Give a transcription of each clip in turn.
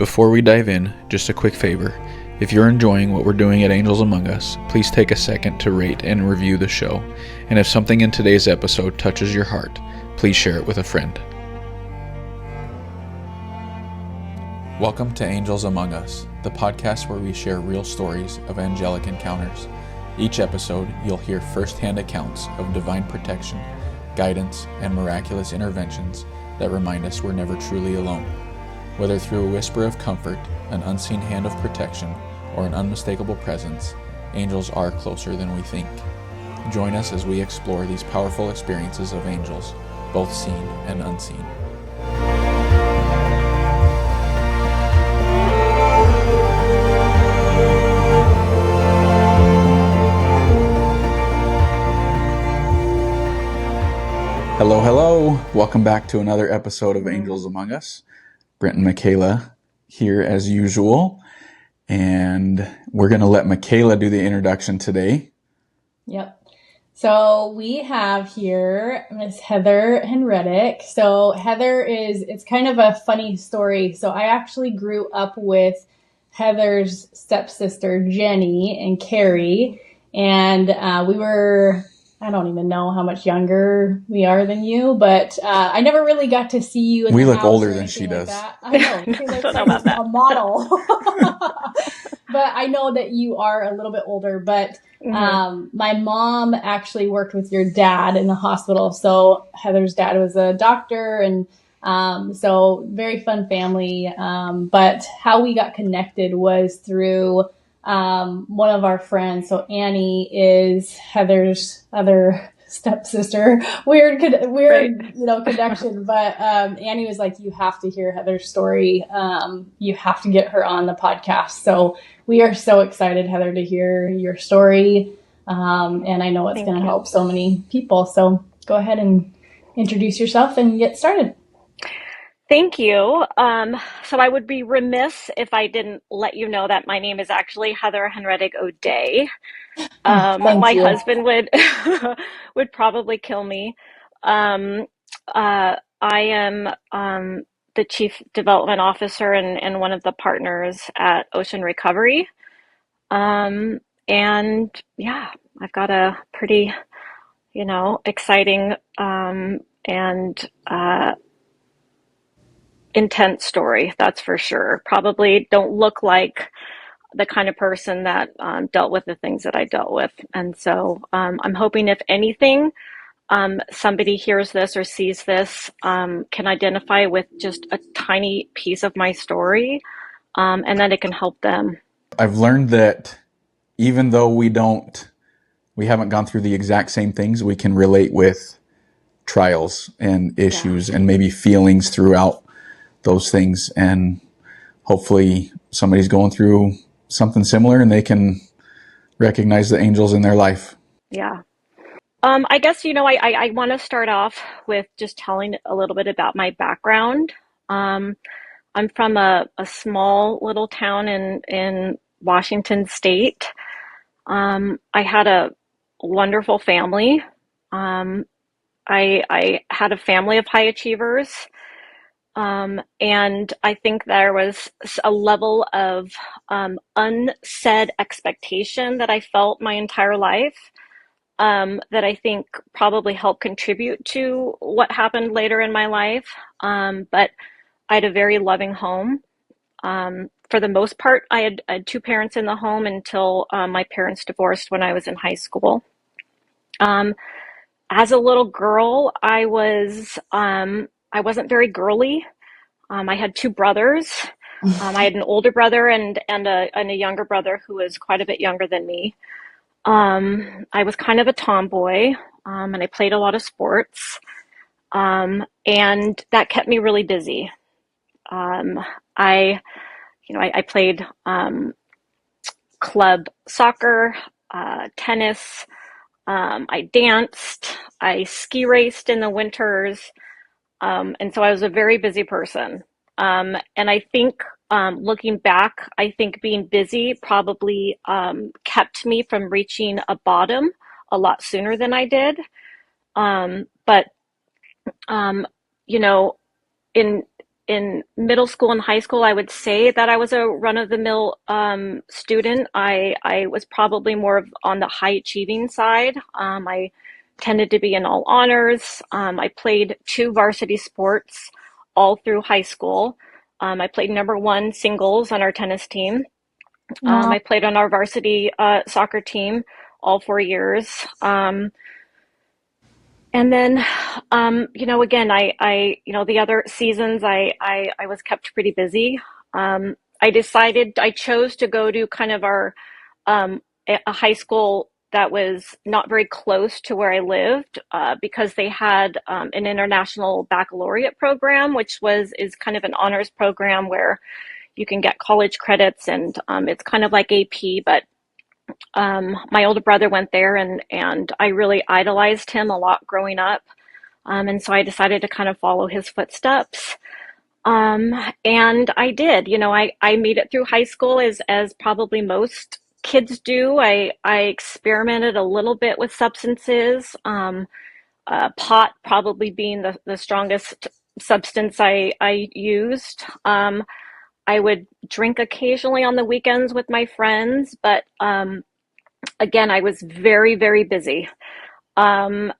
Before we dive in, just a quick favor. If you're enjoying what we're doing at Angels Among Us, please take a second to rate and review the show. And if something in today's episode touches your heart, please share it with a friend. Welcome to Angels Among Us, the podcast where we share real stories of angelic encounters. Each episode, you'll hear first-hand accounts of divine protection, guidance, and miraculous interventions that remind us we're never truly alone. Whether through a whisper of comfort, an unseen hand of protection, or an unmistakable presence, angels are closer than we think. Join us as we explore these powerful experiences of angels, both seen and unseen. Hello, hello. Welcome back to another episode of Angels Among Us. Brent and Michaela here as usual. And we're going to let Michaela do the introduction today. Yep. So we have here Miss Heather Henretig. So Heather it's kind of a funny story. So I actually grew up with Heather's stepsister, Jenny and Carrie. And we were, I don't even know how much younger we are than you, but I never really got to see you in We the look house older or than she anything like does. that. I know. She looks like a model. But I know that you are a little bit older. But my mom actually worked with your dad in the hospital. So Heather's dad was a doctor, and so very fun family. But how we got connected was through one of our friends. So Annie is Heather's other stepsister. Weird, Right. connection. But Annie was like, "You have to hear Heather's story. You have to get her on the podcast." So we are so excited, Heather, to hear your story. And I know it's going to help so many people. So go ahead and introduce yourself and get started. Thank you. So I would be remiss if I didn't let you know that my name is actually Heather Henretig O'Day. Thank My you. husband would probably kill me. I am the Chief Development Officer and one of the partners at Ocean Recovery. And yeah, I've got a pretty, exciting and intense story, that's for sure. Probably don't look like the kind of person that dealt with the things that I dealt with. And so I'm hoping, if anything, somebody hears this or sees this, can identify with just a tiny piece of my story, and that it can help them. I've learned that even though we haven't gone through the exact same things, we can relate with trials and issues and maybe feelings throughout those things. And hopefully somebody's going through something similar and they can recognize the angels in their life. Yeah. I guess, I want to start off with just telling a little bit about my background. I'm from a small little town in Washington State. I had a wonderful family. I had a family of high achievers. And I think there was a level of unsaid expectation that I felt my entire life, that I think probably helped contribute to what happened later in my life. But I had a very loving home. For the most part, I had two parents in the home until my parents divorced when I was in high school. As a little girl, I wasn't very girly. I had two brothers. I had an older brother and a younger brother who was quite a bit younger than me. I was kind of a tomboy, and I played a lot of sports, and that kept me really busy. I played club soccer, tennis. I danced. I ski raced in the winters. And so I was a very busy person. And I think, looking back, I think being busy probably kept me from reaching a bottom a lot sooner than I did. But you know, in in middle school and high school, I would say that I was a run-of-the-mill student. I was probably more on the high achieving side. I tended to be in all honors. I played 2 varsity sports all through high school. I played number 1 singles on our tennis team. Wow. I played on our varsity soccer team all 4 years. And then, again, the other seasons, I was kept pretty busy. I chose to go to kind of a high school that was not very close to where I lived, because they had an international baccalaureate program, which is kind of an honors program where you can get college credits, and it's kind of like AP, but my older brother went there, and I really idolized him a lot growing up. And so I decided to kind of follow his footsteps. And I did. I made it through high school as probably most kids do. I experimented a little bit with substances, pot probably being the strongest substance I used. I would drink occasionally on the weekends with my friends, but again, I was very, very busy. And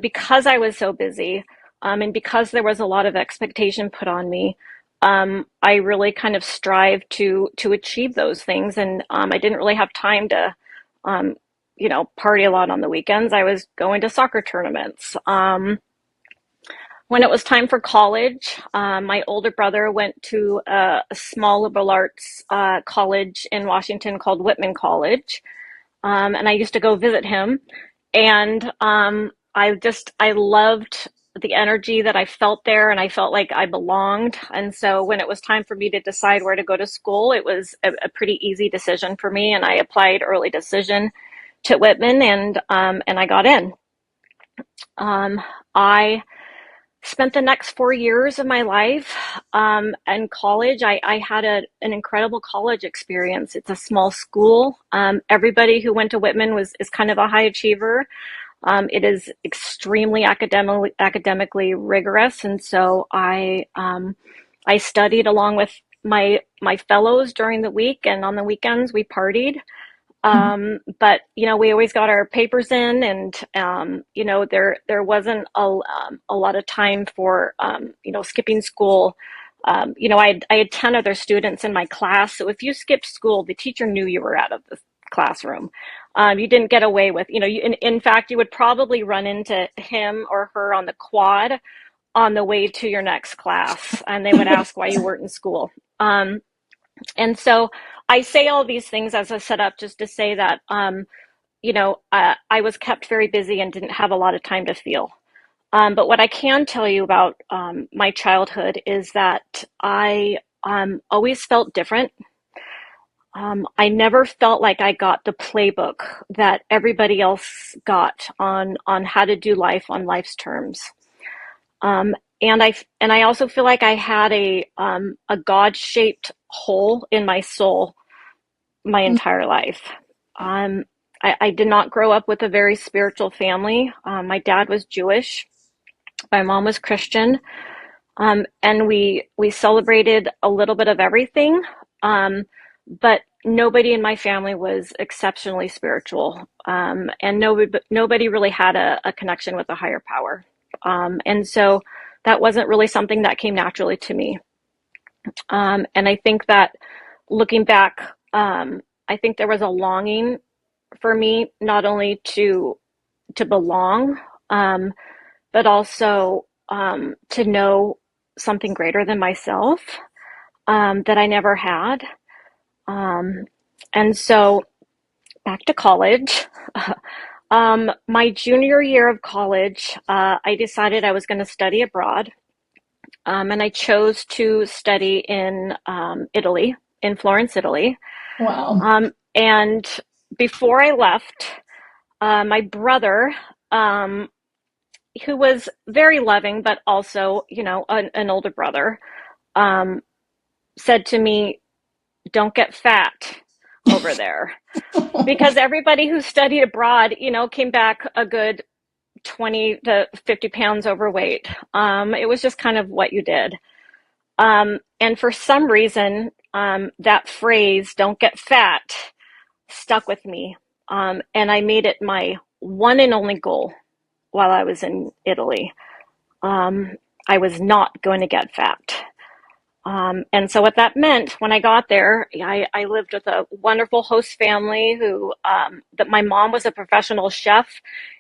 because I was so busy, and because there was a lot of expectation put on me, I really kind of strived to achieve those things. And I didn't really have time to, party a lot on the weekends. I was going to soccer tournaments. When it was time for college, my older brother went to a small liberal arts college in Washington called Whitman College. And I used to go visit him. And I loved the energy that I felt there, and I felt like I belonged. And so when it was time for me to decide where to go to school, it was a pretty easy decision for me. And I applied early decision to Whitman, and I got in. I spent the next 4 years of my life in college. I had an incredible college experience. It's a small school. Everybody who went to Whitman is kind of a high achiever. It is extremely academically rigorous, and so I studied along with my fellows during the week, and on the weekends we partied. But we always got our papers in, and there wasn't a lot of time for skipping school. I had 10 other students in my class, so if you skipped school, the teacher knew you were out of the classroom. You didn't get away with, in fact, you would probably run into him or her on the quad on the way to your next class, and they would ask why you weren't in school. And so I say all these things as a setup just to say that, I was kept very busy and didn't have a lot of time to feel. But what I can tell you about my childhood is that I always felt different. I never felt like I got the playbook that everybody else got on how to do life on life's terms. And I also feel like I had a God-shaped hole in my soul my entire life. I did not grow up with a very spiritual family. My dad was Jewish. My mom was Christian. And we celebrated a little bit of everything. But nobody in my family was exceptionally spiritual. And nobody really had a connection with a higher power. And so that wasn't really something that came naturally to me. And I think that looking back, I think there was a longing for me not only to belong, but also to know something greater than myself that I never had. And so back to college. My junior year of college, I decided I was going to study abroad. And I chose to study in Italy, in Florence, Italy. Wow. And before I left, my brother, who was very loving, but also, an older brother, said to me, "Don't get fat over there." Because everybody who studied abroad, came back a good 20 to 50 pounds overweight. It was just kind of what you did. And for some reason, that phrase, don't get fat, stuck with me. And I made it my one and only goal while I was in Italy. I was not going to get fat. And so what that meant when I got there, I lived with a wonderful host family who, that my mom was a professional chef,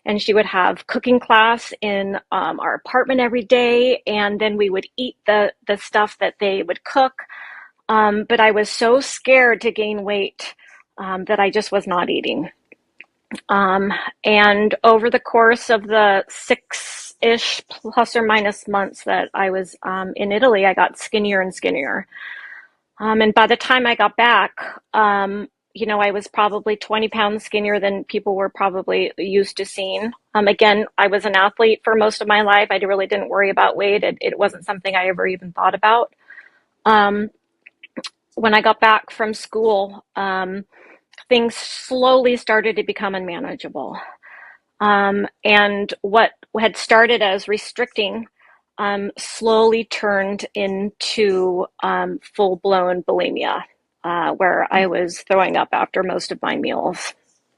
and she would have cooking class in our apartment every day. And then we would eat the stuff that they would cook. But I was so scared to gain weight that I just was not eating. And over the course of the 6-ish plus or minus months that I was in Italy, I got skinnier and skinnier. And by the time I got back, I was probably 20 pounds skinnier than people were probably used to seeing. Again, I was an athlete for most of my life. I really didn't worry about weight. It wasn't something I ever even thought about. When I got back from school, things slowly started to become unmanageable. And what had started as restricting slowly turned into full-blown bulimia, where I was throwing up after most of my meals.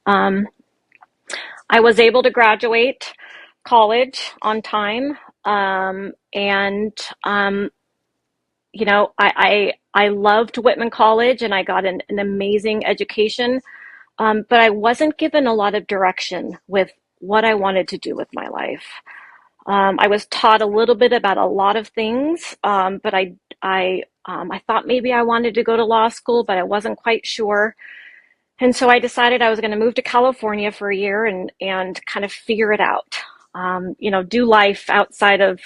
I was able to graduate college on time, and I loved Whitman College, and I got an amazing education, but I wasn't given a lot of direction with what I wanted to do with my life. I was taught a little bit about a lot of things, but I thought maybe I wanted to go to law school, but I wasn't quite sure. And so I decided I was going to move to California for a year and kind of figure it out. Do life outside of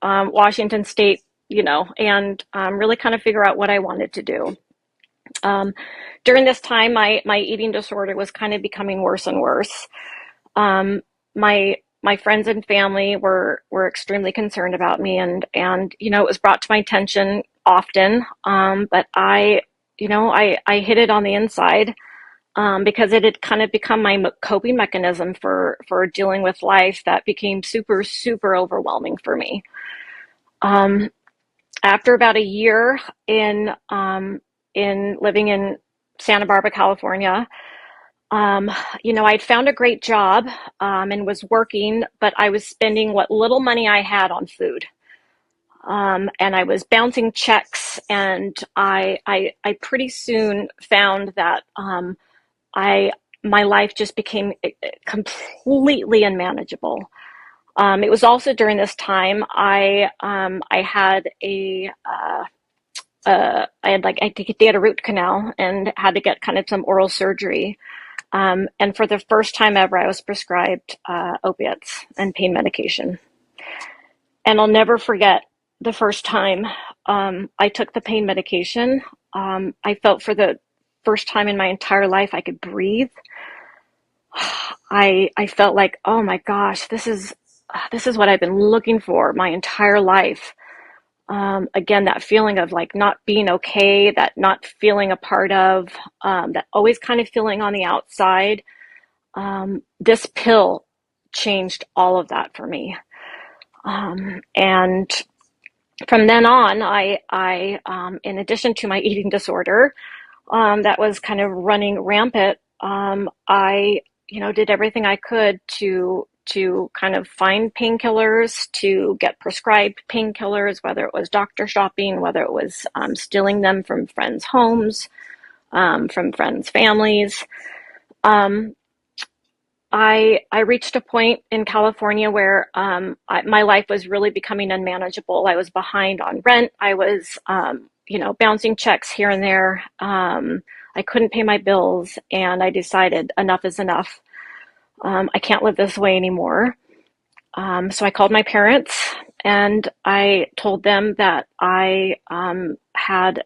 Washington State, and really kind of figure out what I wanted to do. During this time, my eating disorder was kind of becoming worse and worse. My friends and family were extremely concerned about me, and it was brought to my attention often. But I hid it on the inside, because it had kind of become my coping mechanism for dealing with life that became super, super overwhelming for me. After about a year in living in Santa Barbara, California, I'd found a great job, and was working, but I was spending what little money I had on food. And I was bouncing checks, and I pretty soon found that my life just became completely unmanageable. It was also during this time I had they had a root canal and had to get kind of some oral surgery. And for the first time ever, I was prescribed opiates and pain medication. And I'll never forget the first time I took the pain medication. I felt for the first time in my entire life I could breathe. I felt like, oh my gosh, this is what I've been looking for my entire life. Again, that feeling of like not being okay, that not feeling a part of, that always kind of feeling on the outside. This pill changed all of that for me. And from then on, I in addition to my eating disorder, that was kind of running rampant, I, did everything I could to kind of find painkillers, to get prescribed painkillers, whether it was doctor shopping, whether it was stealing them from friends' homes, from friends' families. I reached a point in California where my life was really becoming unmanageable. I was behind on rent. I was, bouncing checks here and there. I couldn't pay my bills, and I decided enough is enough. I can't live this way anymore. So I called my parents, and I told them that I had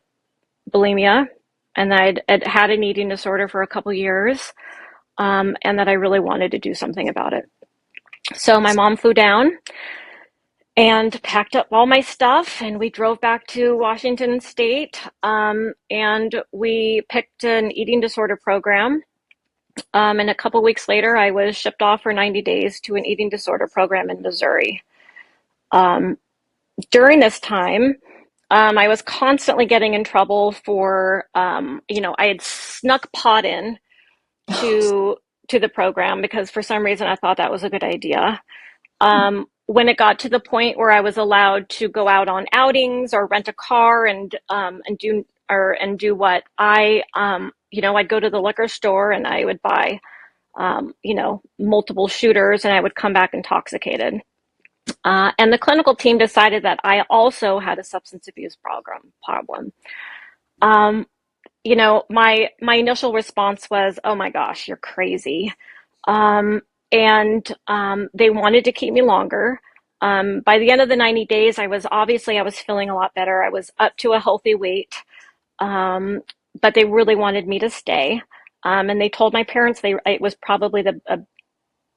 bulimia, and I'd had an eating disorder for a couple years, and that I really wanted to do something about it. So my mom flew down and packed up all my stuff, and we drove back to Washington State, and we picked an eating disorder program. And a couple weeks later, I was shipped off for 90 days to an eating disorder program in Missouri. During this time, I was constantly getting in trouble for, I had snuck pot in to the program because for some reason I thought that was a good idea. When it got to the point where I was allowed to go out on outings or rent a car and do what I'd go to the liquor store and I would buy multiple shooters, and I would come back intoxicated. And the clinical team decided that I also had a substance abuse problem. Um, my initial response was, "Oh my gosh, you're crazy," um, and they wanted to keep me longer. By the end of the 90 days, I was feeling a lot better. I was up to a healthy weight, but they really wanted me to stay. And they told my parents it was probably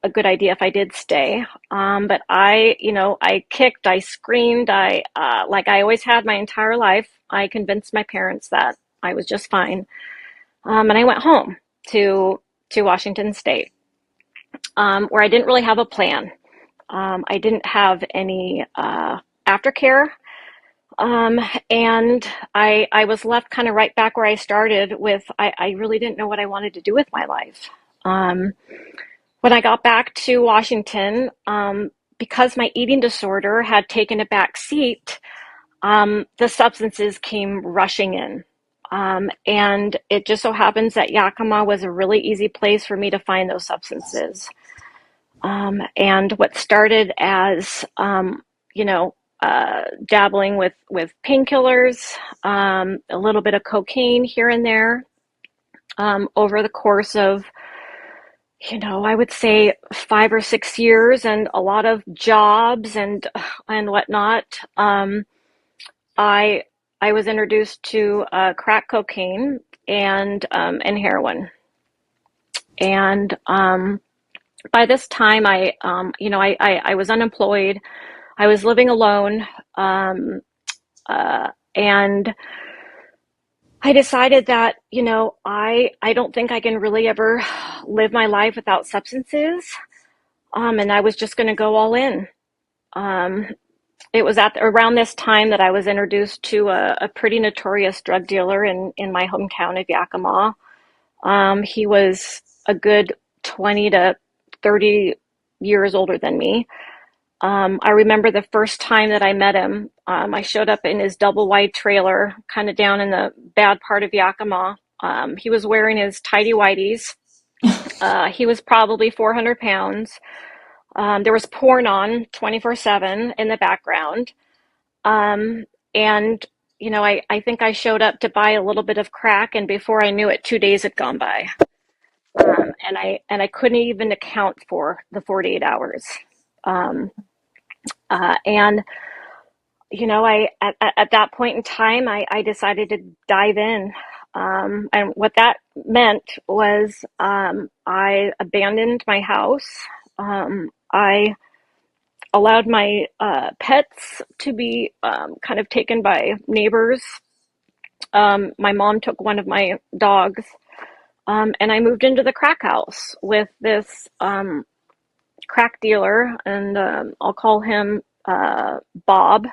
a good idea if I did stay. But I kicked, I screamed, like I always had my entire life. I convinced my parents that I was just fine. And I went home to Washington State, where I didn't really have a plan. I didn't have any aftercare. And I was left kind of right back where I started with, I really didn't know what I wanted to do with my life. When I got back to Washington, because my eating disorder had taken a back seat, the substances came rushing in. And it just so happens that Yakima was a really easy place for me to find those substances. And what started as, dabbling with painkillers, a little bit of cocaine here and there, over the course of, I would say 5 or 6 years, and a lot of jobs and whatnot. I was introduced to crack cocaine and heroin, and by this time I was unemployed. I was living alone, and I decided that I don't think I can really ever live my life without substances, and I was just going to go all in. It was around this time that I was introduced to a pretty notorious drug dealer in my hometown of Yakima. He was a good 20 to 30 years older than me. I remember the first time that I met him. I showed up in his double wide trailer, kind of down in the bad part of Yakima. He was wearing his tidy whities. He was probably 400 pounds. There was porn on 24/7 in the background. And I think I showed up to buy a little bit of crack, and before I knew it, 2 days had gone by. And I couldn't even account for the 48 hours. And I at that point in time, I decided to dive in. And what that meant was, I abandoned my house. I allowed my pets to be kind of taken by neighbors. My mom took one of my dogs, and I moved into the crack house with this crack dealer, and I'll call him Bob.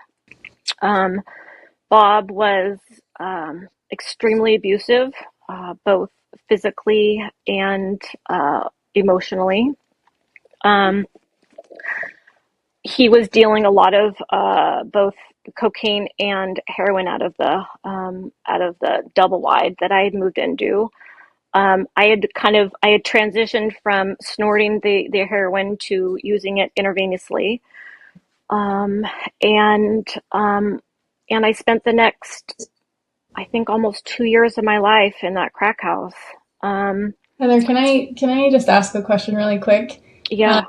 Bob was extremely abusive, both physically and emotionally. He was dealing a lot of both cocaine and heroin out of the double wide that I had moved into. I had transitioned from snorting the heroin to using it intravenously, and I spent the next, I think, almost 2 years of my life in that crack house. Heather, can I just ask a question really quick? Yeah.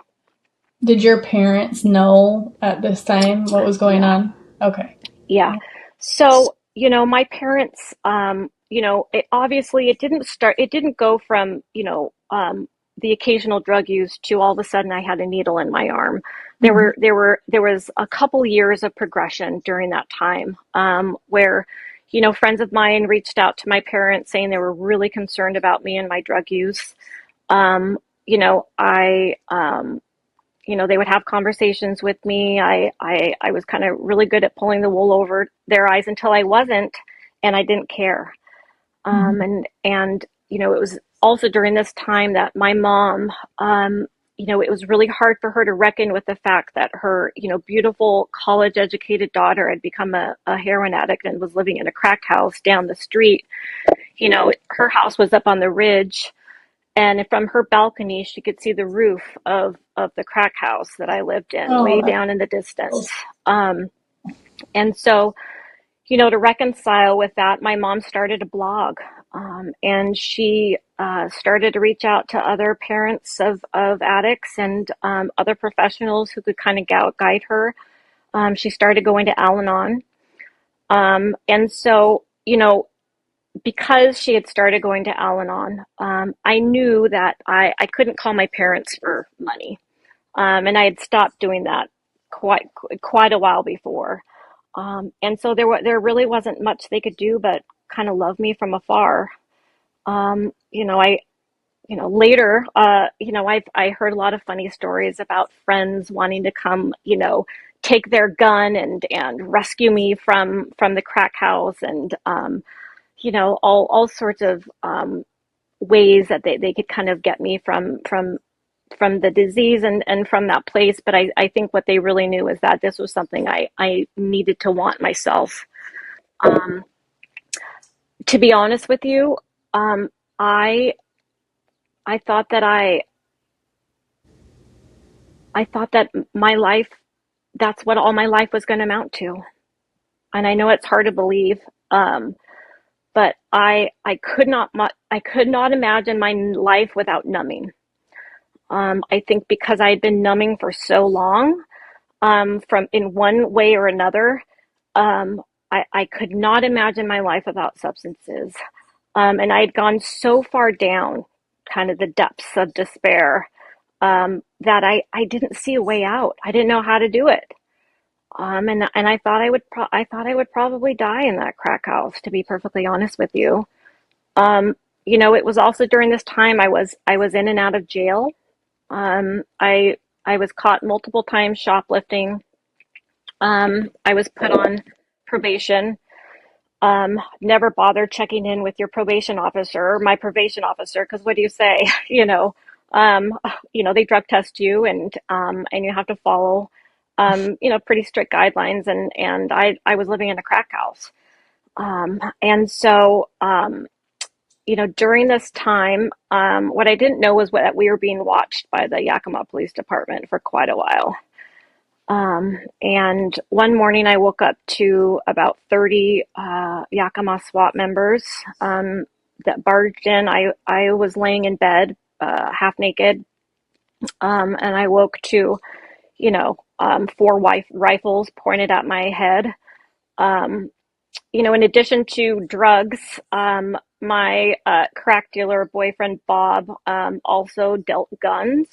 Did your parents know at this time what was going on? Okay. Yeah. So, my parents, it didn't go from, the occasional drug use to all of a sudden I had a needle in my arm. There was a couple years of progression during that time, where, friends of mine reached out to my parents saying they were really concerned about me and my drug use. I they would have conversations with me. I was kind of really good at pulling the wool over their eyes until I wasn't, and I didn't care. And it was also during this time that my mom, it was really hard for her to reckon with the fact that her, beautiful college educated daughter had become a heroin addict and was living in a crack house down the street. Her house was up on the ridge, and from her balcony, she could see the roof of the crack house that I lived in, way down in the distance. And so, to reconcile with that, my mom started a blog, and she started to reach out to other parents of addicts and other professionals who could kind of guide her. She started going to Al-Anon. And so, because she had started going to Al-Anon, I knew that I couldn't call my parents for money. And I had stopped doing that quite a while before. And so there really wasn't much they could do but kind of love me from afar. Later, I heard a lot of funny stories about friends wanting to come, take their gun and rescue me from the crack house, and all sorts of ways that they could kind of get me from the disease and from that place. But I think what they really knew is that this was something I needed to want myself. Um, to be honest with you, I I thought that I thought that my life, that's what all my life was going to amount to. And I know it's hard to believe, um, but I could not imagine my life without numbing. I think because I had been numbing for so long, from in one way or another, um, I could not imagine my life without substances. And I had gone so far down, kind of the depths of despair, that I didn't see a way out. I didn't know how to do it. And I thought I thought I would probably die in that crack house, to be perfectly honest with you. Um, it was also during this time I was in and out of jail. I was caught multiple times shoplifting. I was put on probation. Never bothered checking in with your probation officer, my probation officer, because what do you say? Um, they drug test you, and you have to follow, pretty strict guidelines. And I was living in a crack house. And so, during this time, what I didn't know was that we were being watched by the Yakima Police Department for quite a while. And one morning I woke up to about 30 Yakima SWAT members that barged in. I was laying in bed, half naked, and I woke to, four rifles pointed at my head. Um, in addition to drugs, my crack dealer boyfriend Bob also dealt guns.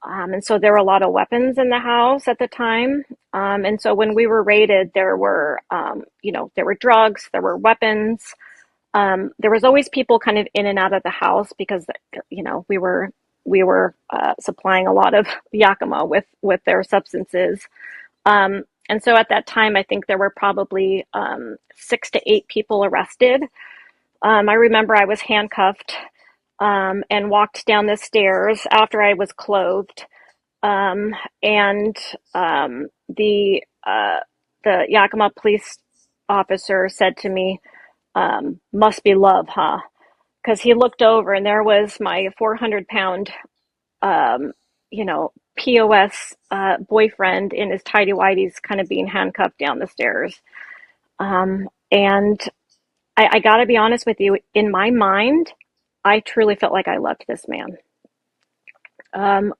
And so there were a lot of weapons in the house at the time. And so when we were raided, there were drugs, there were weapons. There was always people kind of in and out of the house because, we were supplying a lot of Yakima with their substances. And so at that time, I think there were probably 6 to 8 people arrested. I remember I was handcuffed, and walked down the stairs after I was clothed. And the Yakima police officer said to me, "Must be love, huh?" Because he looked over and there was my 400-pound, um, POS boyfriend in his tidy whities, kind of being handcuffed down the stairs. And I got to be honest with you, in my mind, I truly felt like I loved this man.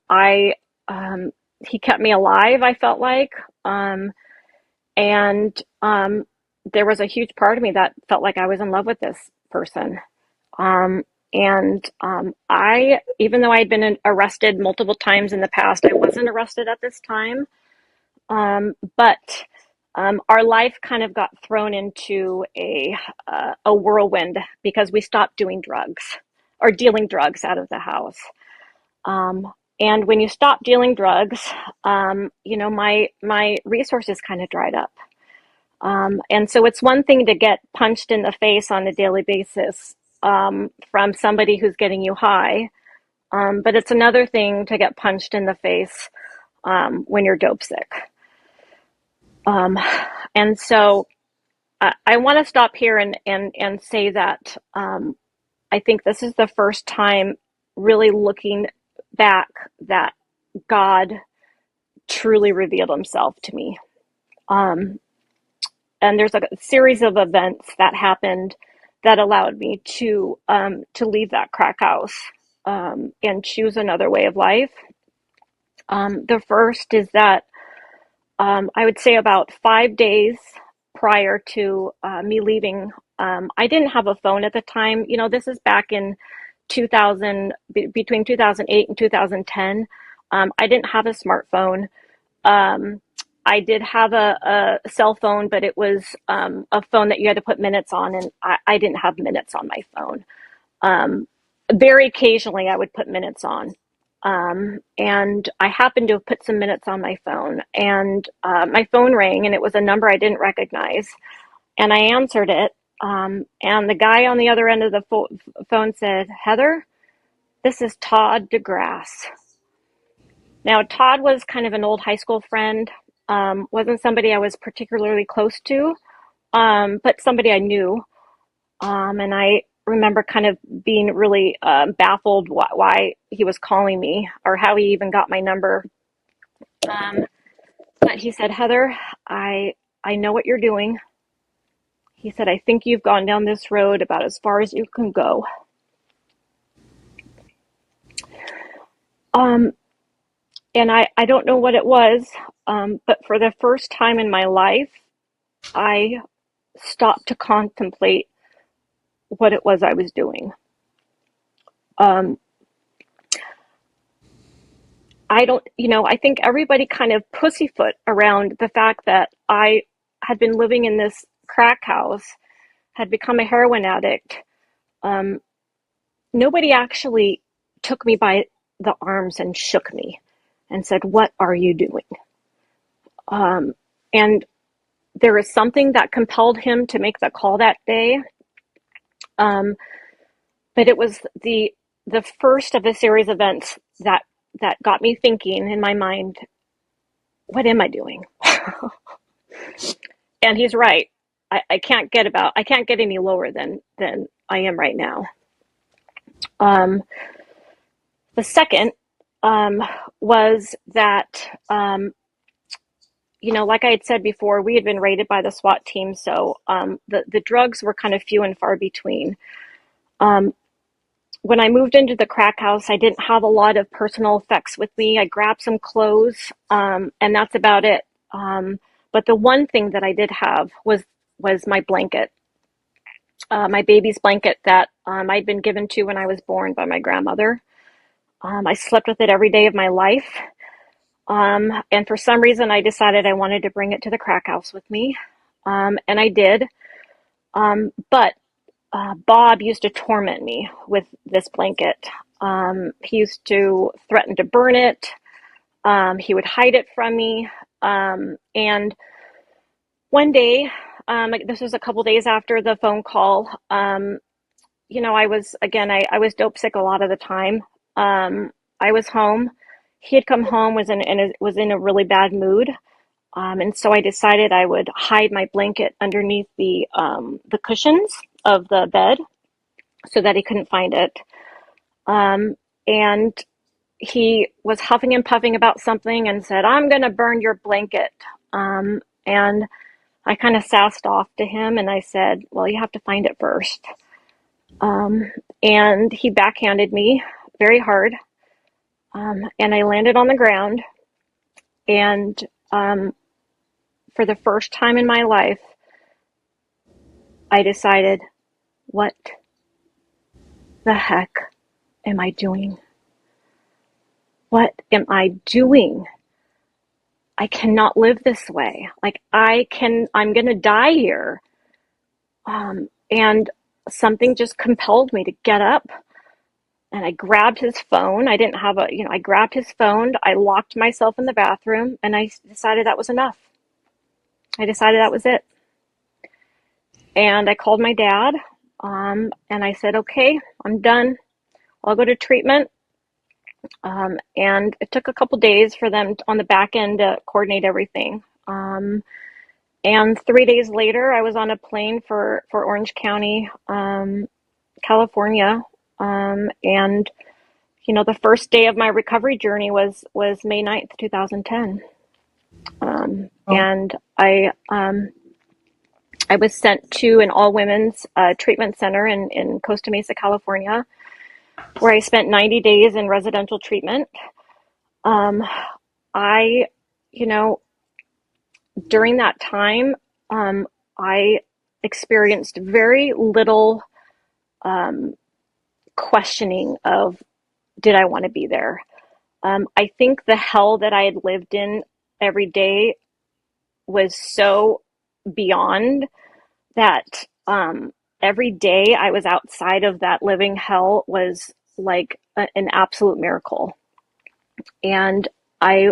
I He kept me alive, I felt like. And there was a huge part of me that felt like I was in love with this person. Even though I had been arrested multiple times in the past, I wasn't arrested at this time. But our life kind of got thrown into a whirlwind because we stopped doing drugs or dealing drugs out of the house. And when you stop dealing drugs, my resources kind of dried up. And so it's one thing to get punched in the face on a daily basis from somebody who's getting you high, but it's another thing to get punched in the face when you're dope sick. And so I want to stop here and say that I think this is the first time really looking back that God truly revealed himself to me. And there's a series of events that happened that allowed me to leave that crack house and choose another way of life. The first is that I would say about 5 days prior to me leaving, I didn't have a phone at the time. This is back in 2000, between 2008 and 2010. I didn't have a smartphone. I did have a cell phone, but it was a phone that you had to put minutes on, and I didn't have minutes on my phone. Very occasionally, I would put minutes on. And I happened to have put some minutes on my phone, and my phone rang, and it was a number I didn't recognize. And I answered it, and the guy on the other end of the phone said, "Heather, this is Todd DeGrasse." Now, Todd was kind of an old high school friend, wasn't somebody I was particularly close to, but somebody I knew. And I remember kind of being really baffled why he was calling me or how he even got my number. But he said, "Heather, I know what you're doing." He said, "I think you've gone down this road about as far as you can go." And I don't know what it was, but for the first time in my life, I stopped to contemplate what it was I was doing. I think everybody kind of pussyfoot around the fact that I had been living in this crack house, had become a heroin addict. Nobody actually took me by the arms and shook me and said, "What are you doing?" And there was something that compelled him to make the call that day. But it was the first of a series of events that got me thinking in my mind, what am I doing? And he's right. I can't get any lower than I am right now. The second was that like I had said before, we had been raided by the SWAT team, so the drugs were kind of few and far between. When I moved into the crack house, I didn't have a lot of personal effects with me. I grabbed some clothes, and that's about it. But the one thing that I did have was my blanket, my baby's blanket that I'd been given to when I was born by my grandmother. I slept with it every day of my life. And for some reason, I decided I wanted to bring it to the crack house with me. And I did. But Bob used to torment me with this blanket. He used to threaten to burn it. He would hide it from me. And one day, this was a couple days after the phone call, I was dope sick a lot of the time. I was home. He had come home, was in a really bad mood. And so I decided I would hide my blanket underneath the cushions of the bed so that he couldn't find it. And he was huffing and puffing about something and said, "I'm going to burn your blanket." And I kind of sassed off to him and I said, "Well, you have to find it first." And he backhanded me very hard. And I landed on the ground. And for the first time in my life, I decided, what the heck am I doing? What am I doing? I cannot live this way. I'm going to die here. And something just compelled me to get up and I grabbed his phone. I didn't have I grabbed his phone. I locked myself in the bathroom, and I decided that was enough. I decided that was it. And I called my dad, and I said, okay, I'm done. I'll go to treatment. And it took a couple days for them on the back end to coordinate everything. And 3 days later, I was on a plane for Orange County, California. And the first day of my recovery journey was May 9th, 2010. And I was sent to an all women's treatment center in Costa Mesa, California, where I spent 90 days in residential treatment. I, during that time, I experienced very little questioning of, did I want to be there? I think the hell that I had lived in every day was so beyond that. Every day I was outside of that living hell was like an absolute miracle. And I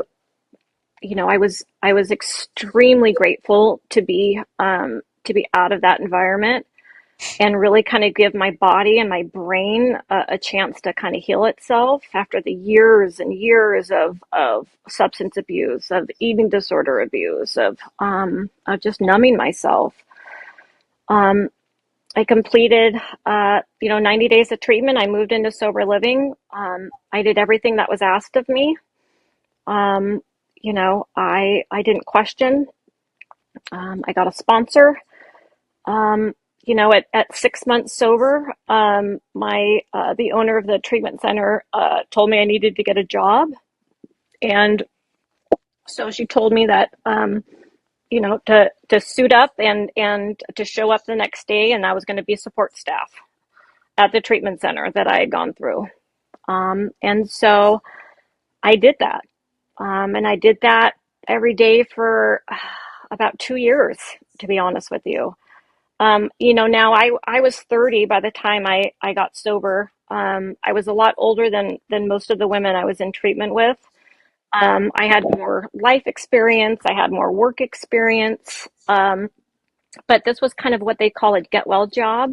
was extremely grateful to be out of that environment and really kind of give my body and my brain a chance to kind of heal itself after the years and years of substance abuse, of eating disorder abuse, of just numbing myself. I completed 90 days of treatment. I moved into sober living. I did everything that was asked of me. I didn't question. I got a sponsor. At 6 months sober, the owner of the treatment center told me I needed to get a job, and so she told me that to suit up and to show up the next day, and I was going to be support staff at the treatment center that I had gone through, and so I did that, and I did that every day for about 2 years, to be honest with you. Now I was 30 by the time I got sober. I was a lot older than most of the women I was in treatment with. I had more life experience. I had more work experience. But this was kind of what they call a get well job.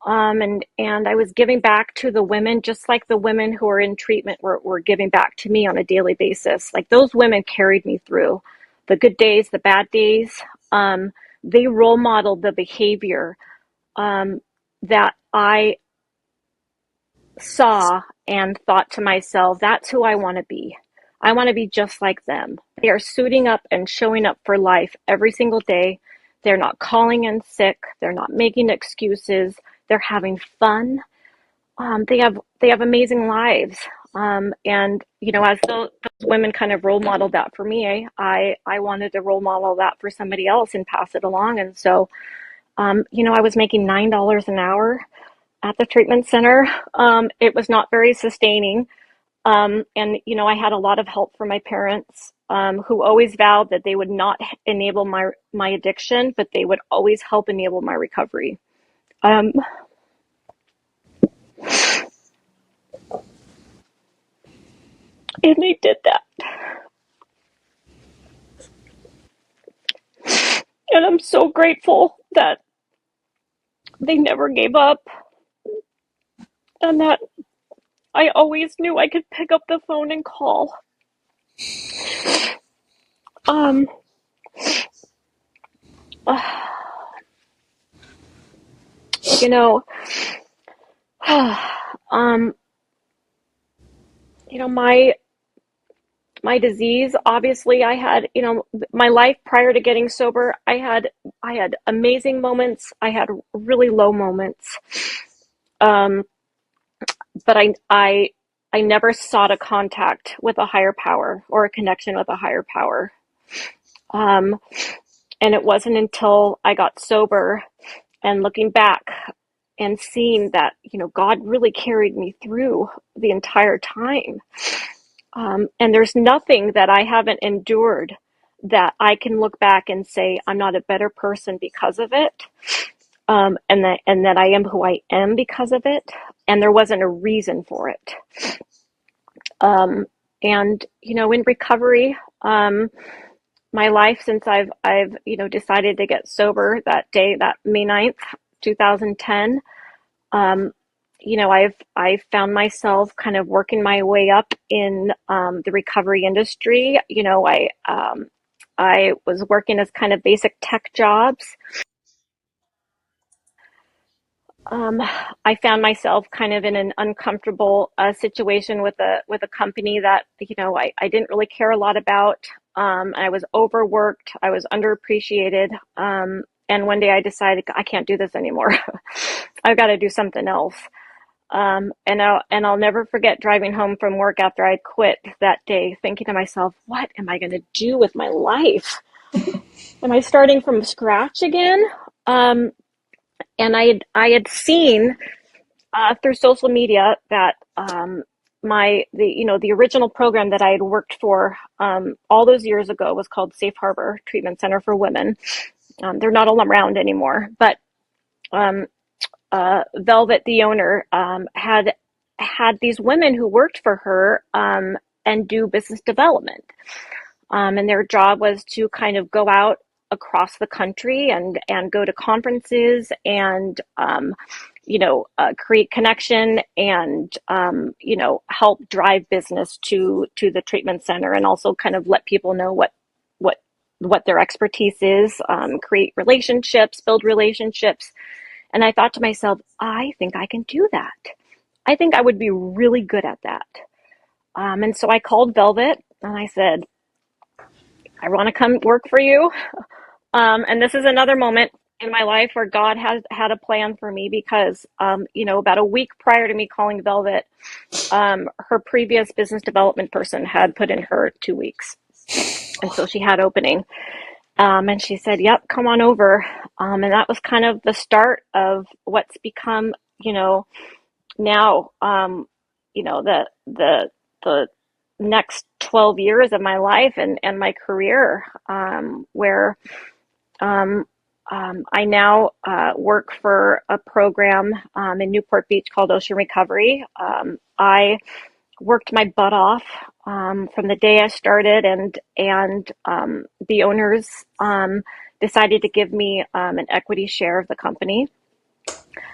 And I was giving back to the women, just like the women who are in treatment were giving back to me on a daily basis. Like, those women carried me through the good days, the bad days. They role modeled the behavior that I saw and thought to myself, that's who I want to be. I want to be just like them. They are suiting up and showing up for life every single day. They're not calling in sick. They're not making excuses. They're having fun. They have amazing lives. As those women kind of role modeled that for me, I wanted to role model that for somebody else and pass it along. And so, I was making $9 an hour at the treatment center. It was not very sustaining. I had a lot of help from my parents, who always vowed that they would not enable my addiction, but they would always help enable my recovery. And they did that. And I'm so grateful that they never gave up, and that I always knew I could pick up the phone and call. Um, you know, my disease, obviously I had, my life prior to getting sober, I had amazing moments. I had really low moments. But I never sought a contact with a higher power or a connection with a higher power. And it wasn't until I got sober and looking back and seeing that, God really carried me through the entire time. And there's nothing that I haven't endured that I can look back and say, I'm not a better person because of it. And that I am who I am because of it. and there wasn't a reason for it. And in recovery, my life since I've decided to get sober that day, that May 9th, 2010, I've found myself kind of working my way up in the recovery industry. I was working as kind of basic tech jobs. I found myself kind of in an uncomfortable situation with a company that I didn't really care a lot about. I was overworked. I was underappreciated. And one day I decided I can't do this anymore. I've got to do something else. And I'll never forget driving home from work after I quit that day, thinking to myself, what am I going to do with my life? Am I starting from scratch again? And I had seen through social media that the original program that I had worked for all those years ago was called Safe Harbor Treatment Center for Women. They're not all around anymore, but Velvet, the owner, had these women who worked for her and do business development. And their job was to kind of go out across the country and go to conferences and create connection and help drive business to the treatment center, and also kind of let people know what their expertise is, create relationships, build relationships. And I thought to myself, I think I can do that. I think I would be really good at that. And so I called Velvet and I said, I want to come work for you. And this is another moment in my life where God has had a plan for me, because, about a week prior to me calling Velvet, her previous business development person had put in her 2 weeks. And so she had opening. And she said, yep, come on over. And that was kind of the start of what's become, now, the next 12 years of my life and my career, where I now work for a program in Newport Beach called Ocean Recovery. I worked my butt off from the day I started, and the owners decided to give me an equity share of the company.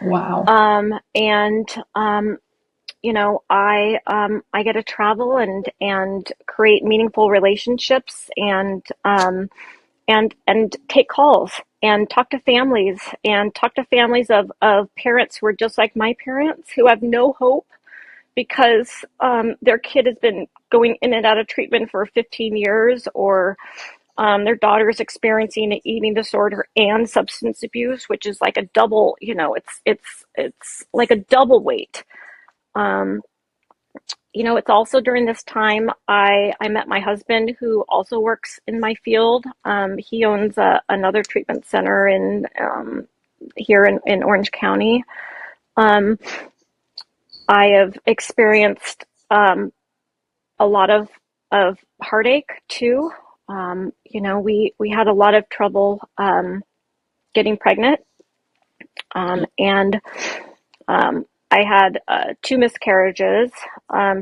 Wow. I get to travel and create meaningful relationships and take calls and talk to families of parents who are just like my parents, who have no hope because their kid has been going in and out of treatment for 15 years, or their daughter is experiencing an eating disorder and substance abuse, which is like a double, it's like a double weight. It's also during this time I met my husband, who also works in my field. He owns another treatment center here in Orange County. I have experienced a lot of heartache too. We had a lot of trouble getting pregnant, and I had 2 miscarriages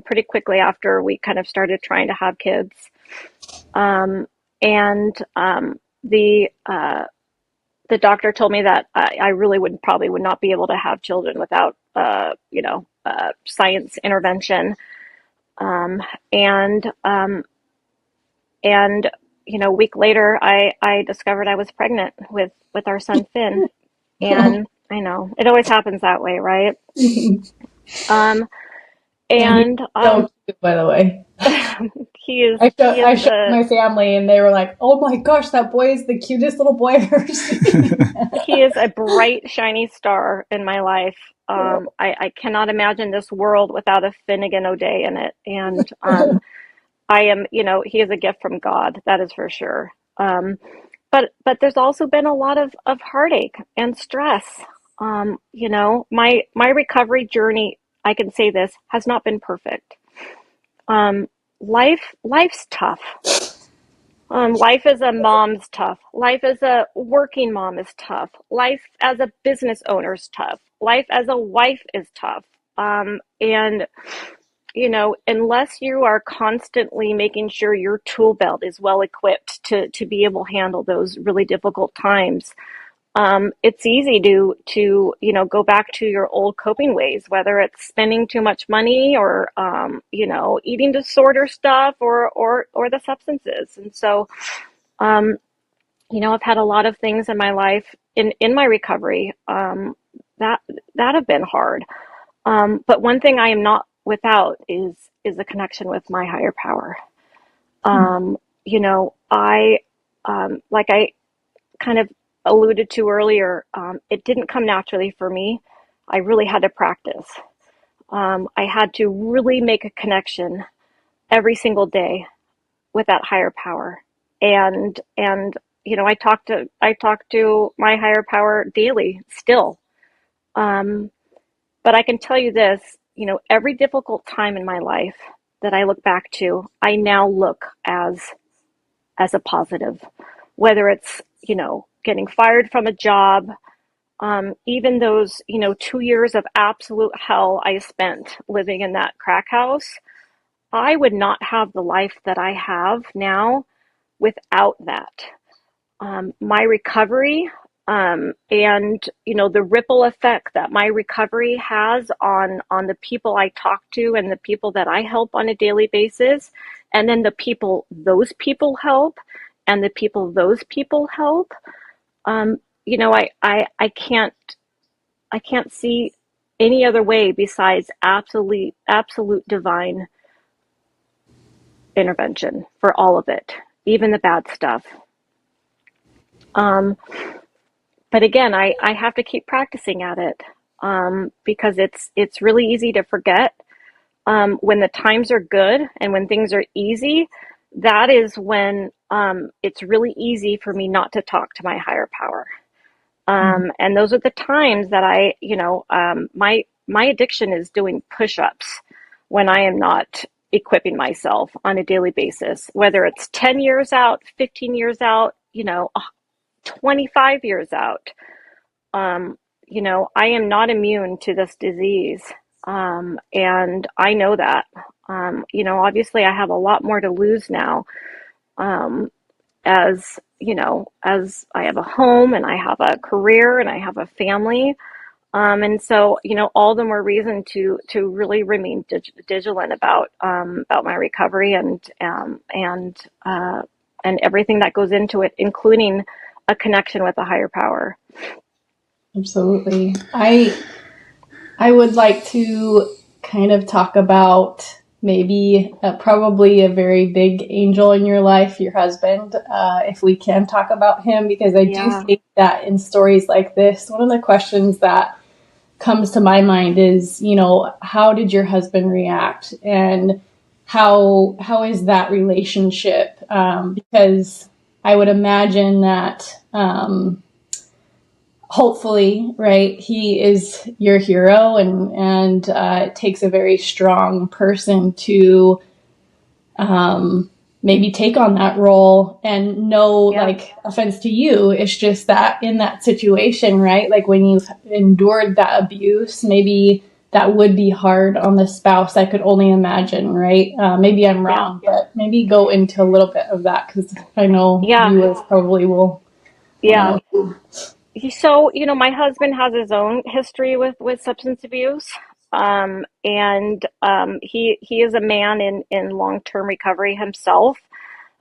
pretty quickly after we kind of started trying to have kids. The doctor told me that I really would not be able to have children without science intervention. A week later, I discovered I was pregnant with our son Finn, and I know it always happens that way, right? So cute, by the way. He is. I showed my family, and they were like, "Oh my gosh, that boy is the cutest little boy I've ever seen." He is a bright, shiny star in my life. I cannot imagine this world without a Finnegan O'Day in it, and I am. He is a gift from God. That is for sure. But there's also been a lot of heartache and stress. My recovery journey, I can say this, has not been perfect. Life's tough. Life as a mom's tough. Life as a working mom is tough. Life as a business owner is tough. Life as a wife is tough. And unless you are constantly making sure your tool belt is well equipped to be able to handle those really difficult times, it's easy to go back to your old coping ways, whether it's spending too much money or eating disorder stuff or the substances. And so I've had a lot of things in my life in my recovery that have been hard. But one thing I am not without is a connection with my higher power. I like I kind of alluded to earlier, it didn't come naturally for me. I really had to practice. I had to really make a connection every single day with that higher power. And I talk to my higher power daily still. But I can tell you this, every difficult time in my life that I look back to, I now look as a positive, whether it's, getting fired from a job, even those, 2 years of absolute hell I spent living in that crack house. I would not have the life that I have now without that. My recovery, and the ripple effect that my recovery has on the people I talk to and the people that I help on a daily basis, and then the people those people help and the people those people help. I can't see any other way besides absolute divine intervention for all of it, even the bad stuff. But again, I have to keep practicing at it, because it's really easy to forget. When the times are good and when things are easy, that is when it's really easy for me not to talk to my higher power. And those are the times that my addiction is doing push-ups when I am not equipping myself on a daily basis, whether it's 10 years out, 15 years out, 25 years out. I am not immune to this disease. And I know that. Obviously I have a lot more to lose now. As I have a home and I have a career and I have a family. And so, all the more reason to really remain vigilant about my recovery and everything that goes into it, including a connection with a higher power. Absolutely. I would like to kind of talk about maybe probably a very big angel in your life, your husband, if we can talk about him, because I do think that in stories like this, one of the questions that comes to my mind is, how did your husband react, and how is that relationship? Because I would imagine that hopefully, right, he is your hero, and it takes a very strong person to maybe take on that role, and like, offense to you, it's just that in that situation, right, like when you've endured that abuse, maybe that would be hard on the spouse. I could only imagine, right? Maybe I'm wrong, but maybe go into a little bit of that, because I know viewers probably will. Yeah. So, my husband has his own history with substance abuse. He is a man in long-term recovery himself.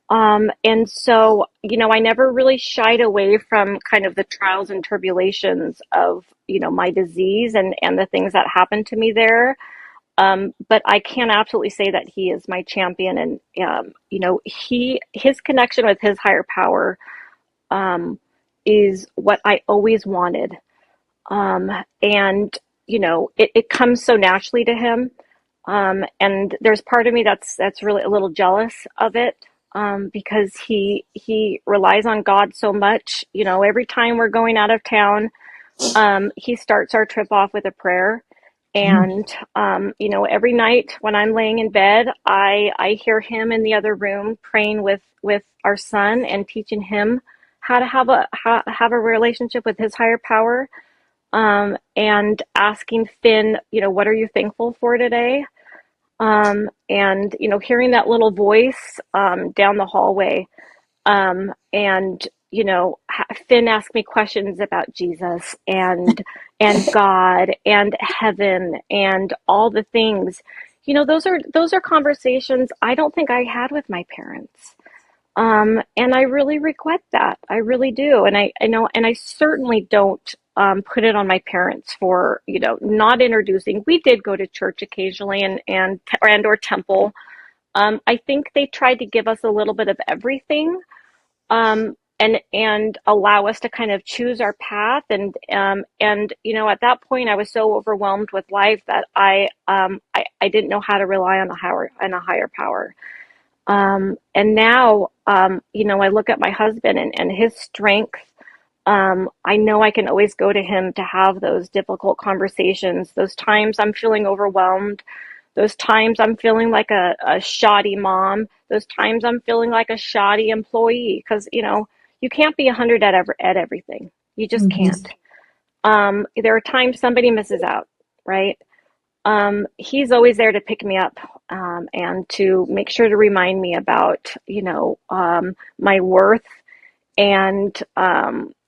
And so, I never really shied away from kind of the trials and tribulations of, my disease and the things that happened to me there. But I can absolutely say that he is my champion, and, his connection with his higher power, is what I always wanted. And, it comes so naturally to him. And there's part of me that's really a little jealous of it, because he relies on God so much. Every time we're going out of town, he starts our trip off with a prayer. And, every night when I'm laying in bed, I hear him in the other room praying with our son and teaching him how to have a relationship with his higher power. and asking Finn, what are you thankful for today? And hearing that little voice down the hallway, and Finn asked me questions about Jesus and God and heaven and all the things. Those are conversations I don't think I had with my parents. And I really regret that. I really do. And I know, and I certainly don't put it on my parents for, not introducing. We did go to church occasionally and or temple. I think they tried to give us a little bit of everything, and allow us to kind of choose our path. And at that point, I was so overwhelmed with life that I didn't know how to rely on a higher power. And now, I look at my husband and his strength. I know I can always go to him to have those difficult conversations. Those times I'm feeling overwhelmed. Those times I'm feeling like a shoddy mom. Those times I'm feeling like a shoddy employee. Because, you can't be 100 at everything. You just can't. There are times somebody misses out, right? He's always there to pick me up, and to make sure to remind me about, my worth, and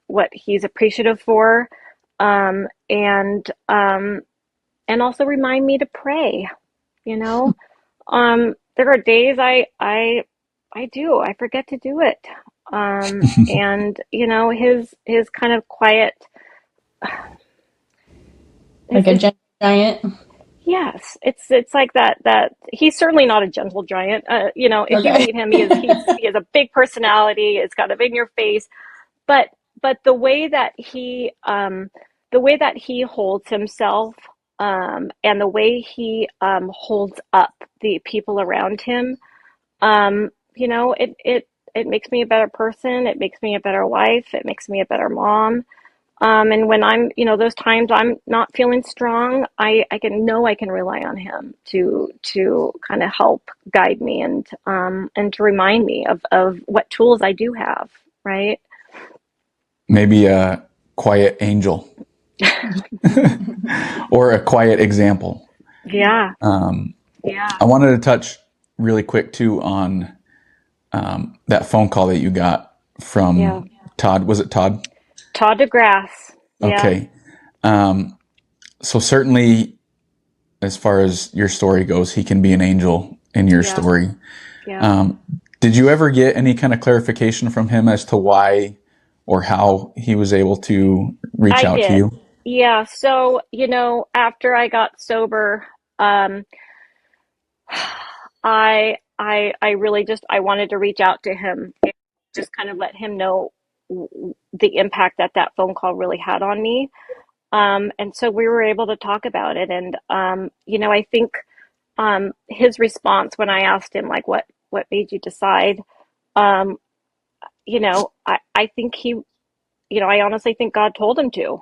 what he's appreciative for, and also remind me to pray. There are days I forget to do it. And his kind of quiet, like a gentle giant. Yes, it's like that he's certainly not a gentle giant. If you meet him, he has a big personality. It's kind of in your face, but the way that he holds himself, and the way he holds up the people around him, it makes me a better person. It makes me a better wife. It makes me a better mom. And when I'm, those times I'm not feeling strong, I can rely on him to kind of help guide me, and to remind me of what tools I do have, right? Maybe a quiet angel or a quiet example. Yeah. I wanted to touch really quick too on that phone call that you got from Todd. Was it Todd? Todd DeGrasse. Okay. So certainly, as far as your story goes, he can be an angel in your story. Yeah. Did you ever get any kind of clarification from him as to why or how he was able to reach out to you? Yeah. So, after I got sober, I really I wanted to reach out to him and just kind of let him know the impact that phone call really had on me. And so we were able to talk about it. And, I think, his response when I asked him, like, what made you decide, I think I honestly think God told him to.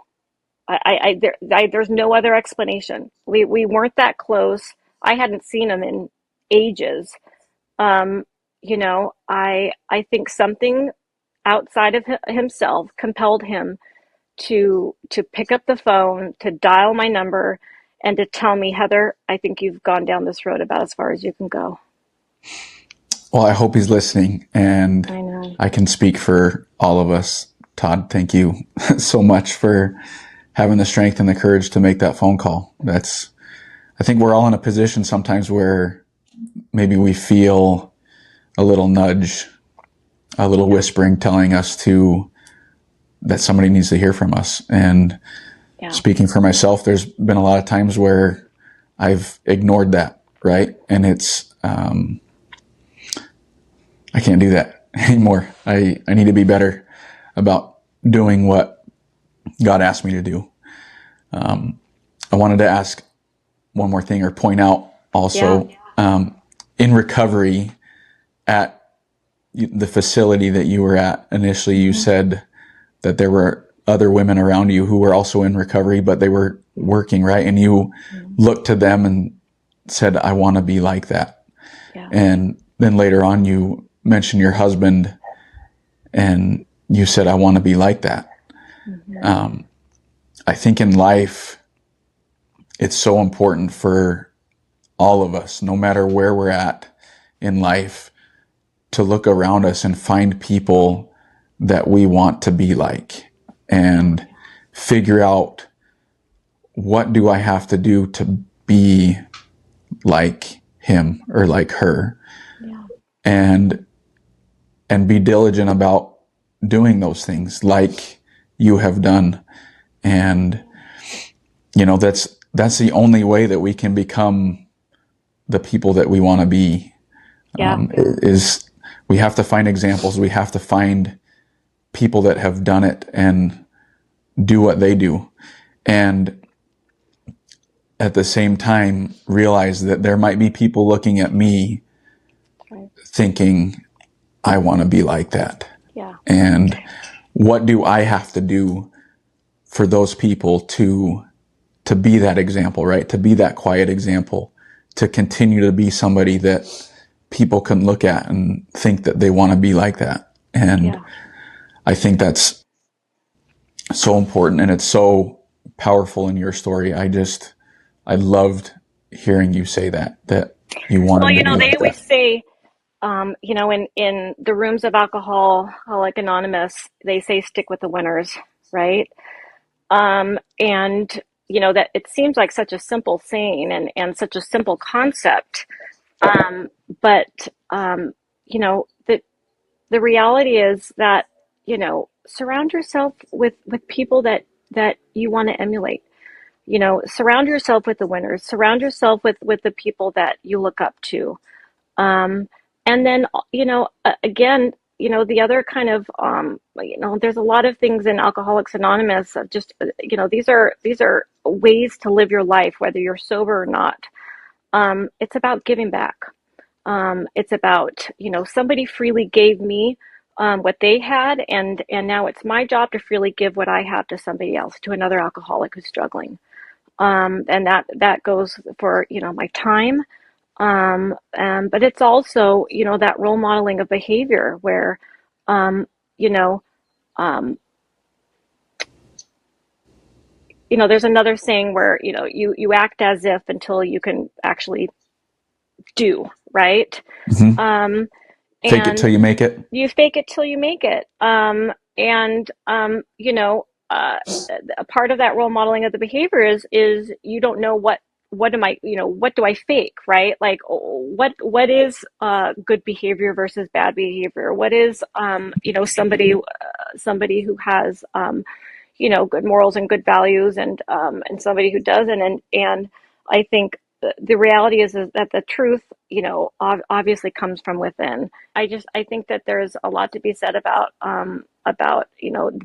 There's no other explanation. We weren't that close. I hadn't seen him in ages. I think something outside of himself compelled him to pick up the phone, to dial my number, and to tell me, Heather, I think you've gone down this road about as far as you can go. Well, I hope he's listening, and I know. I can speak for all of us. Todd, thank you so much for having the strength and the courage to make that phone call. I think we're all in a position sometimes where maybe we feel a little nudge, a little whispering telling us that somebody needs to hear from us. And speaking for myself, there's been a lot of times where I've ignored that, right? And it's, I can't do that anymore. I need to be better about doing what God asked me to do. I wanted to ask one more thing, or point out also, in recovery at the facility that you were at initially, you said that there were other women around you who were also in recovery, but they were working, right? And you looked to them and said, I want to be like that. Yeah. And then later on, you mentioned your husband and you said, I want to be like that. I think in life, it's so important for all of us, no matter where we're at in life, to look around us and find people that we want to be like and figure out, what do I have to do to be like him or like her? Yeah. And be diligent about doing those things like you have done. And, that's the only way that we can become the people that we want to be. Yeah. Is we have to find examples. We have to find people that have done it and do what they do. And at the same time, realize that there might be people looking at me thinking, I want to be like that. Yeah. And what do I have to do for those people to be that example, right? To be that quiet example, to continue to be somebody that people can look at and think that they want to be like that. And I think that's so important, and it's so powerful in your story. I loved hearing you say that you wanted to be They like always that. say, in the rooms of Alcoholic Anonymous, they say stick with the winners, right? And that it seems like such a simple saying and such a simple concept. But the reality is that, surround yourself with people that you want to emulate. Surround yourself with the winners, surround yourself with the people that you look up to. And then, again, the other kind of, there's a lot of things in Alcoholics Anonymous of just, these are ways to live your life, whether you're sober or not. It's about giving back. It's about, somebody freely gave me what they had, and now it's my job to freely give what I have to somebody else, to another alcoholic who's struggling. And that goes for, my time. But it's also, that role modeling of behavior where, you know, um, there's another saying where, you act as if until you can actually do, right? Mm-hmm. Um, Fake it till and you make it. you fake it till you make it. And a part of that role modeling of the behavior is you don't know what am I, what do I fake, right? Like, what is good behavior versus bad behavior? What is somebody who has good morals and good values, and somebody who doesn't. And I think the reality is that the truth, obviously comes from within. I think that there's a lot to be said about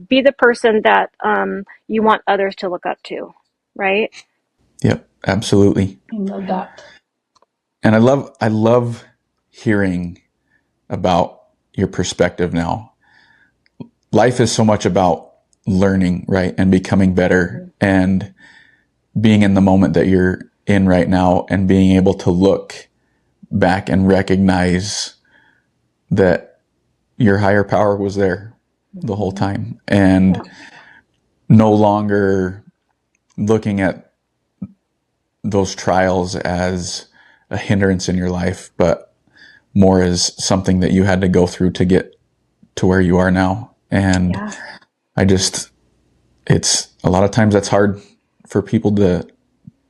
be the person that you want others to look up to, right? Yep, absolutely. I love that. And I love hearing about your perspective now. Life is so much about learning, right? And becoming better, and being in the moment that you're in right now, and being able to look back and recognize that your higher power was there the whole time, and no longer looking at those trials as a hindrance in your life, but more as something that you had to go through to get to where you are now. And it's a lot of times that's hard for people to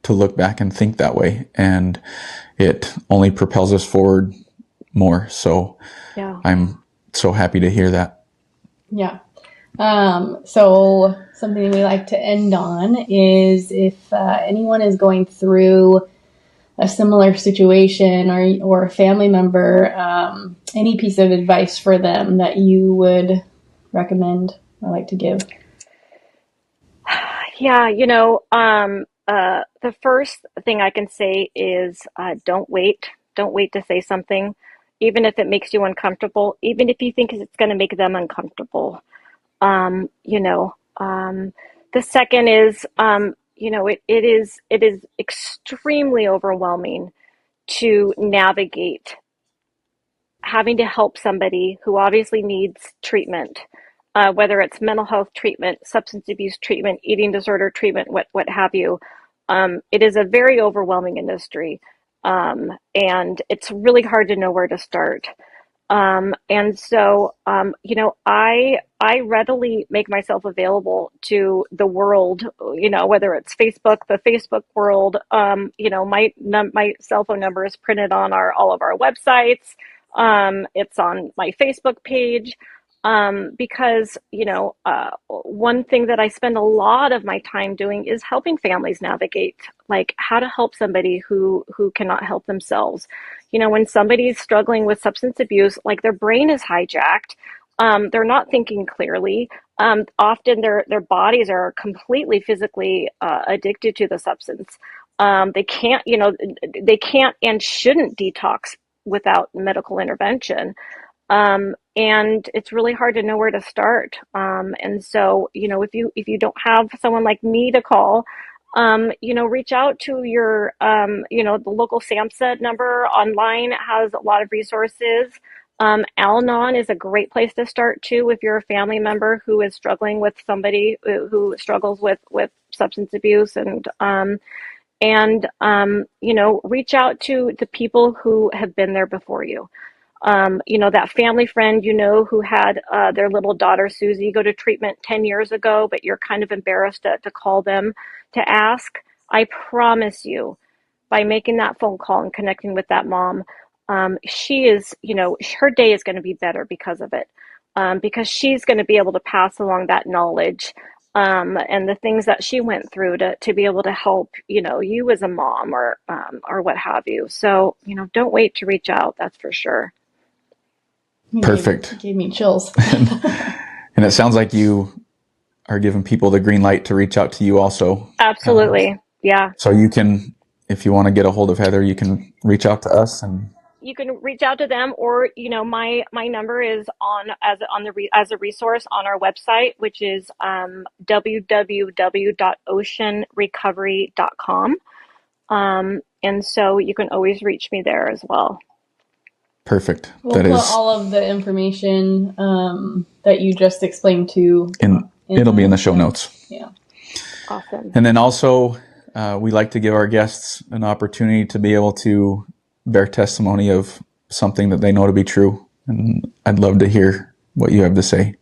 look back and think that way, and it only propels us forward more. So I'm so happy to hear that. Yeah. So something we like to end on is, if anyone is going through a similar situation, or a family member, any piece of advice for them that you would recommend or like to give? Yeah, the first thing I can say is don't wait. Don't wait to say something, even if it makes you uncomfortable, even if you think it's going to make them uncomfortable. Um, you know, um, the second is, it is extremely overwhelming to navigate having to help somebody who obviously needs treatment, whether it's mental health treatment, substance abuse treatment, eating disorder treatment, what have you. It is a very overwhelming industry, and it's really hard to know where to start. And so, I readily make myself available to the world, whether it's Facebook, the Facebook world, my cell phone number is printed on all of our websites. It's on my Facebook page. Because, one thing that I spend a lot of my time doing is helping families navigate, like how to help somebody who cannot help themselves. When somebody's struggling with substance abuse, like their brain is hijacked, they're not thinking clearly. Often their bodies are completely physically addicted to the substance. They can't and shouldn't detox without medical intervention. And it's really hard to know where to start. And so, if you don't have someone like me to call, reach out to your, the local SAMHSA number online has a lot of resources. Al-Anon is a great place to start too if you're a family member who is struggling with somebody who struggles with substance abuse, reach out to the people who have been there before you. That family friend, who had their little daughter, Susie, go to treatment 10 years ago, but you're kind of embarrassed to call them to ask. I promise you, by making that phone call and connecting with that mom, she is, her day is going to be better because of it, because she's going to be able to pass along that knowledge and the things that she went through to be able to help, you as a mom or what have you. So, don't wait to reach out. That's for sure. Perfect. It gave me chills. And it sounds like you are giving people the green light to reach out to you also. Absolutely. Yeah. So you can, if you want to get a hold of Heather, you can reach out to us, and you can reach out to them, or, my number is as a resource on our website, which is www.oceanrecovery.com. And so you can always reach me there as well. Perfect. We'll put all of the information that you just explained to. It'll be in the show notes. Yeah. Awesome. And then also, we like to give our guests an opportunity to be able to bear testimony of something that they know to be true. And I'd love to hear what you have to say.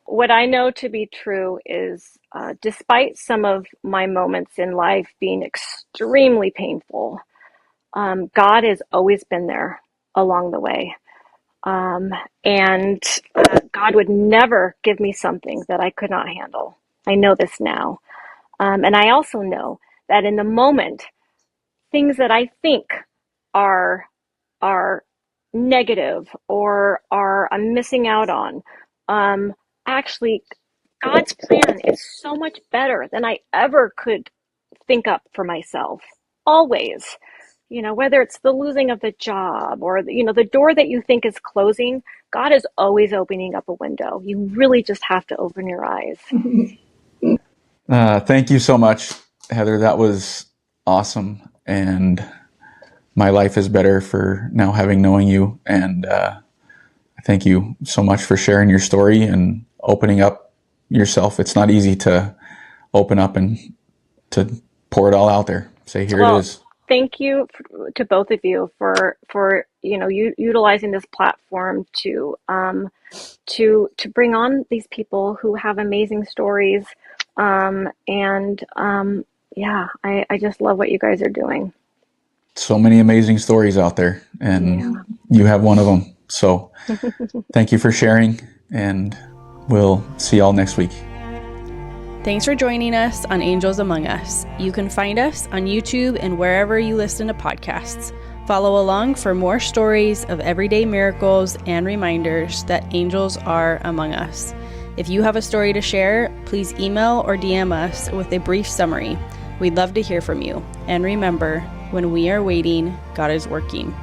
What I know to be true is, despite some of my moments in life being extremely painful, God has always been there along the way. And God would never give me something that I could not handle. I know this now. And I also know that in the moment, things that I think are negative or I'm missing out on, actually, God's plan is so much better than I ever could think up for myself. Always. Whether it's the losing of the job or, the door that you think is closing, God is always opening up a window. You really just have to open your eyes. Thank you so much, Heather. That was awesome. And my life is better for now having knowing you. And thank you so much for sharing your story and opening up yourself. It's not easy to open up and to pour it all out there. Say, here it is. Thank you to both of you for utilizing this platform to bring on these people who have amazing stories, I just love what you guys are doing. So many amazing stories out there, and you have one of them. So thank you for sharing, and we'll see y'all next week. Thanks for joining us on Angels Among Us. You can find us on YouTube and wherever you listen to podcasts. Follow along for more stories of everyday miracles and reminders that angels are among us. If you have a story to share, please email or DM us with a brief summary. We'd love to hear from you. And remember, when we are waiting, God is working.